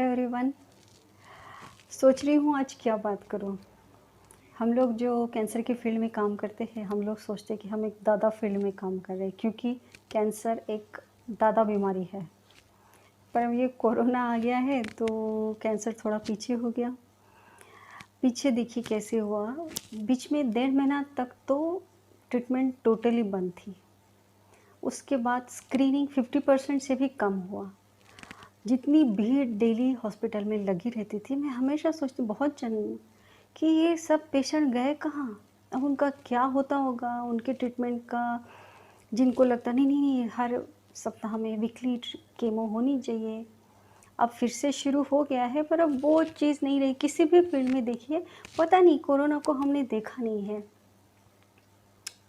Everyone. सोच रही हूँ आज क्या बात करूँ। हम लोग जो कैंसर की फील्ड में काम करते हैं, हम लोग सोचते हैं कि हम एक दादा फील्ड में काम कर रहे हैं, क्योंकि कैंसर एक दादा बीमारी है। पर अब ये कोरोना आ गया है तो कैंसर थोड़ा पीछे हो गया। पीछे देखिए कैसे हुआ। बीच में 1.5 महीना तक तो ट्रीटमेंट टोटली बंद थी। उसके बाद स्क्रीनिंग 50% से भी कम हुआ। जितनी भीड़ डेली हॉस्पिटल में लगी रहती थी, मैं हमेशा सोचती बहुत जन कि ये सब पेशेंट गए कहाँ? अब उनका क्या होता होगा, उनके ट्रीटमेंट का। जिनको लगता नहीं नहीं नहीं, हर सप्ताह में वीकली कीमो होनी चाहिए। अब फिर से शुरू हो गया है, पर अब वो चीज़ नहीं रही। किसी भी फील्ड में देखिए, पता नहीं, कोरोना को हमने देखा नहीं है।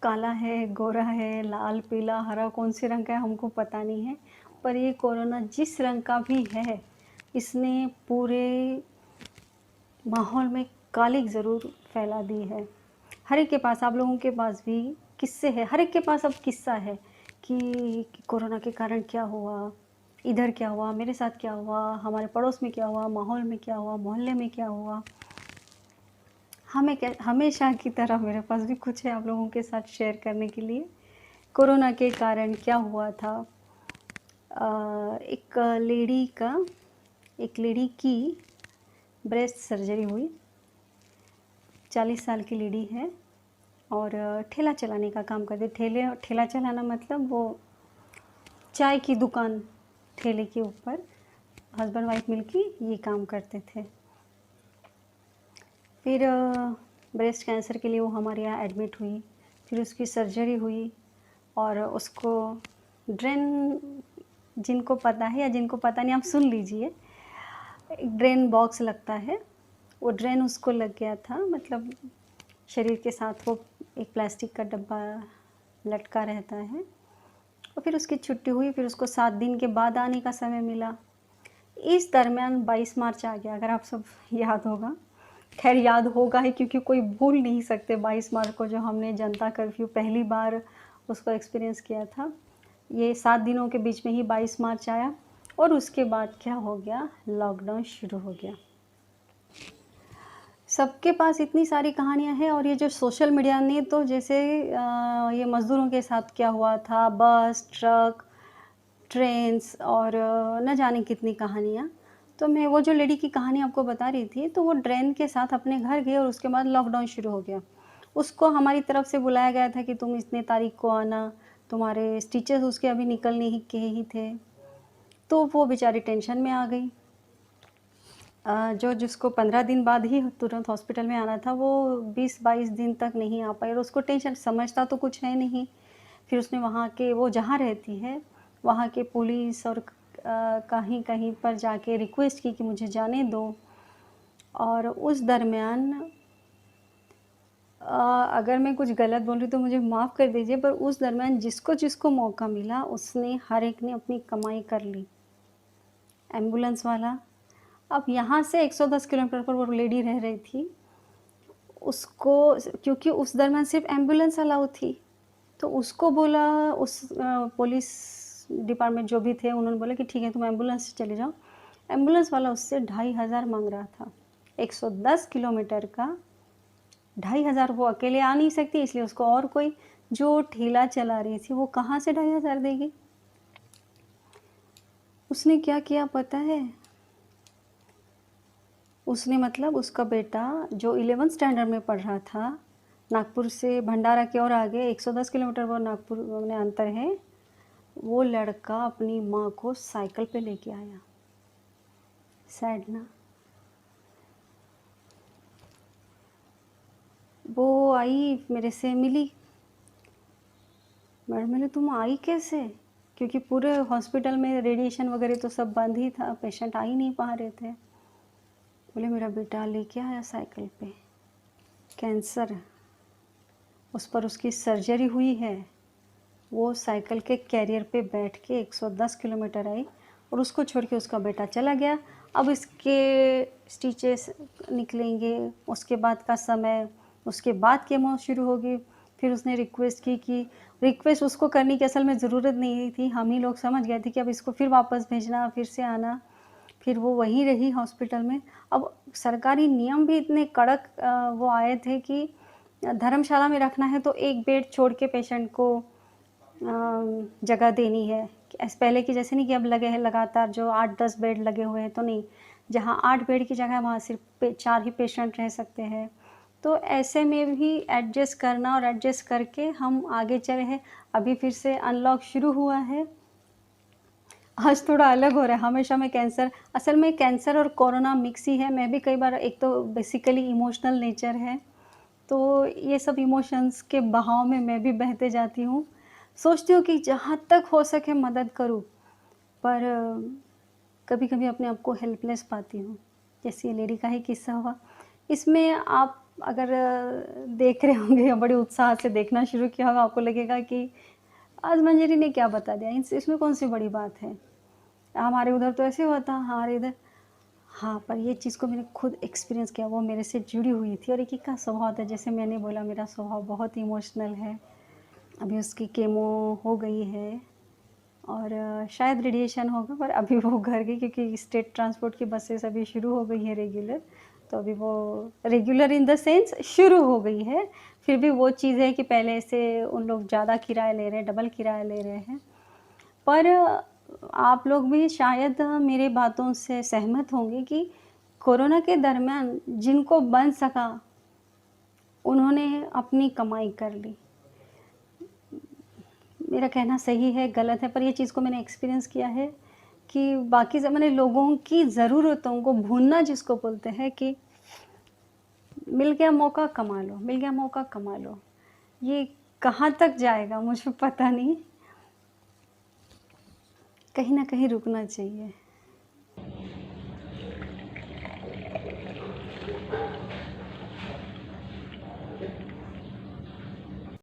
काला है, गोरा है, लाल, पीला, हरा, कौन से रंग का है हमको पता नहीं है। पर ये कोरोना जिस रंग का भी है, इसने पूरे माहौल में कालिक ज़रूर फैला दी है। हर एक के पास, आप लोगों के पास भी किस्से हैं। हर एक के पास अब किस्सा है कि कोरोना के कारण क्या हुआ, इधर क्या हुआ, मेरे साथ क्या हुआ, हमारे पड़ोस में क्या हुआ, माहौल में क्या हुआ, मोहल्ले में क्या हुआ। हमेशा की तरह मेरे पास भी कुछ है आप लोगों के साथ शेयर करने के लिए। कोरोना के कारण क्या हुआ था। एक लेडी की ब्रेस्ट सर्जरी हुई। 40 साल की लेडी है और ठेला चलाने का काम करते। ठेला चलाना मतलब वो चाय की दुकान, ठेले के ऊपर हस्बैंड वाइफ मिलके ये काम करते थे। फिर ब्रेस्ट कैंसर के लिए वो हमारे यहाँ एडमिट हुई। फिर उसकी सर्जरी हुई और उसको ड्रेन, जिनको पता है या जिनको पता नहीं आप सुन लीजिए, एक ड्रेन बॉक्स लगता है, वो ड्रेन उसको लग गया था। मतलब शरीर के साथ वो एक प्लास्टिक का डब्बा लटका रहता है। और फिर उसकी छुट्टी हुई। फिर उसको 7 दिन के बाद आने का समय मिला। इस दरमियान 22 मार्च आ गया, अगर आप सब याद होगा। खैर याद होगा ही, क्योंकि कोई भूल नहीं सकते 22 मार्च को, जो हमने जनता कर्फ्यू पहली बार उसको एक्सपीरियंस किया था। ये 7 दिनों के बीच में ही 22 मार्च आया और उसके बाद क्या हो गया, लॉकडाउन शुरू हो गया। सबके पास इतनी सारी कहानियाँ हैं। और ये जो सोशल मीडिया ने तो जैसे ये मज़दूरों के साथ क्या हुआ था, बस, ट्रक, ट्रेन्स और न जाने कितनी कहानियाँ। तो मैं वो जो लेडी की कहानी आपको बता रही थी, तो वो ट्रेन के साथ अपने घर गई और उसके बाद लॉकडाउन शुरू हो गया। उसको हमारी तरफ से बुलाया गया था कि तुम इतने तारीख को आना, तुम्हारे स्टिचेस उसके अभी निकलने ही के ही थे। तो वो बेचारी टेंशन में आ गई। जो जिसको 15 दिन बाद ही तुरंत हॉस्पिटल में आना था, वो 20-22 दिन तक नहीं आ पाई और उसको टेंशन, समझता तो कुछ है नहीं। फिर उसने वहाँ के, वो जहाँ रहती है वहाँ के पुलिस और कहीं कहीं पर जाके रिक्वेस्ट की कि मुझे जाने दो। और उस दरमियान अगर मैं कुछ गलत बोल रही तो मुझे माफ़ कर दीजिए, पर उस दरमियान जिसको जिसको मौका मिला उसने, हर एक ने अपनी कमाई कर ली। एम्बुलेंस वाला, अब यहाँ से 110 किलोमीटर पर वो लेडी रह रही थी, उसको, क्योंकि उस दरमियान सिर्फ एम्बुलेंस अलाउ थी, तो उसको बोला, उस पुलिस डिपार्टमेंट जो भी थे उन्होंने बोला कि ठीक है तुम एम्बुलेंस से चले जाओ। एम्बुलेंस वाला उससे 2,500 मांग रहा था। 110 किलोमीटर का 2,500, वो अकेले आ नहीं सकती, इसलिए उसको और कोई जो ठेला चला रही थी वो कहाँ से 2,500 देगी। उसने क्या किया पता है, उसने, मतलब उसका बेटा जो 11th स्टैंडर्ड में पढ़ रहा था, नागपुर से भंडारा की ओर आगे 110 किलोमीटर वो नागपुर में अंतर है, वो लड़का अपनी माँ को साइकिल पे लेके आया। सैड ना। वो आई मेरे से मिली। मैंने, तुम आई कैसे? क्योंकि पूरे हॉस्पिटल में रेडिएशन वगैरह तो सब बंद ही था, पेशेंट आ ही नहीं पा रहे थे। बोले मेरा बेटा लेके आया साइकिल पे, कैंसर, उस पर उसकी सर्जरी हुई है। वो साइकिल के कैरियर पे बैठ के 110 किलोमीटर आई और उसको छोड़ के उसका बेटा चला गया। अब इसके स्टिचेस निकलेंगे, उसके बाद का समय, उसके बाद केमो शुरू होगी। फिर उसने रिक्वेस्ट की कि, रिक्वेस्ट उसको करने की असल में ज़रूरत नहीं थी, हम ही लोग समझ गए थे कि अब इसको फिर वापस भेजना, फिर से आना। फिर वो वहीं रही हॉस्पिटल में। अब सरकारी नियम भी इतने कड़क वो आए थे कि धर्मशाला में रखना है तो 1 बेड छोड़ के पेशेंट को जगह देनी है। पहले की जैसे नहीं कि अब लगे हैं लगातार जो 8-10 बेड लगे हुए हैं, तो नहीं। जहाँ 8 बेड की जगह वहाँ सिर्फ 4 ही पेशेंट रह सकते हैं। तो ऐसे में भी एडजस्ट करना और एडजस्ट करके हम आगे चले हैं। अभी फिर से अनलॉक शुरू हुआ है। आज थोड़ा अलग हो रहा है। हमेशा मैं कैंसर असल में कैंसर और कोरोना मिक्स ही है। मैं भी कई बार एक तो बेसिकली इमोशनल नेचर है, तो ये सब इमोशंस के बहाव में मैं भी बहते जाती हूँ। सोचती हूँ कि जहाँ तक हो सके मदद करूँ, पर कभी-कभी अपने आप को हेल्पलेस पाती हूँ। जैसे ये लेडी का ही किस्सा हुआ। इसमें आप अगर देख रहे होंगे या बड़े उत्साह से देखना शुरू किया होगा, आपको लगेगा कि आज मंजरी ने क्या बता दिया, इसमें कौन-सी बड़ी बात है? हमारे उधर तो ऐसे हुआ था, हमारे इधर हाँ, पर ये चीज़ को मैंने खुद एक्सपीरियंस किया, वो मेरे से जुड़ी हुई थी और एक-एक का स्वभाव था, जैसे मैंने बोला मेरा स्वभाव बहुत इमोशनल है। अभी उसकी केमो हो गई है और शायद रेडिएशन होगा, पर अभी वो घर गई क्योंकि स्टेट ट्रांसपोर्ट की बसेस अभी शुरू हो गई हैं रेगुलर। तो अभी वो रेगुलर इन द सेंस शुरू हो गई है। फिर भी वो चीज़ है कि पहले से उन लोग ज़्यादा किराया ले रहे हैं, डबल किराया ले रहे हैं। पर आप लोग भी शायद मेरी बातों से सहमत होंगे कि कोरोना के दरमियान जिनको बन सका, उन्होंने अपनी कमाई कर ली। मेरा कहना सही है, गलत है, पर ये चीज़ को मैंने एक्सपीरियंस किया है कि बाकी ज़माने लोगों की ज़रूरतों को भूनना जिसको बोलते हैं कि मिल गया मौका कमा लो, मिल गया मौका कमा लो। ये कहाँ तक जाएगा मुझे पता नहीं। कहीं न कहीं रुकना चाहिए।